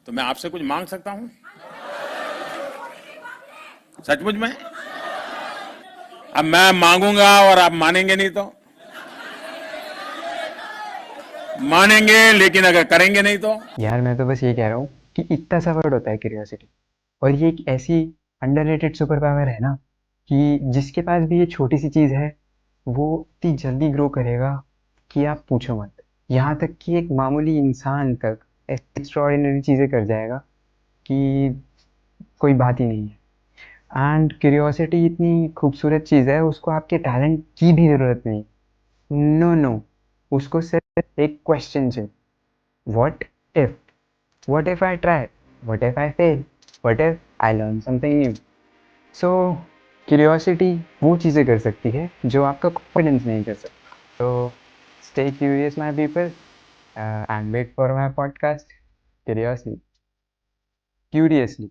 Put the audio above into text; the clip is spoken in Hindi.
तो मैं आपसे कुछ मांग सकता हूं? सचमुच में? अब मैं मांगूंगा और आप मानेंगे नहीं तो? मानेंगे लेकिन अगर करेंगे नहीं तो? यार मैं तो बस ये कह रहा हूँ कि इतना सा वर्ड होता है क्यूरियोसिटी, और ये एक ऐसी अंडररेटेड सुपर पावर है ना, कि जिसके पास भी ये छोटी सी चीज़ है वो इतनी जल्दी ग्रो करेगा कि आप पूछो मत। यहाँ तक कि एक मामूली इंसान तक एक्स्ट्रॉर्डिनरी चीज़ें कर जाएगा कि कोई बात ही नहीं है। एंड क्यूरियोसिटी इतनी खूबसूरत चीज़ है, उसको आपके टैलेंट की भी ज़रूरत नहीं। नो नो, उसको सिर्फ एक क्वेश्चन चाहिए। What if, what if I try? What if I fail? What if I learn something new? So, curiosity वो चीज़ें कर सकती है जो आपका confidence नहीं कर सकता। So, stay curious, my people, and wait for my podcast. Curiously, curiously.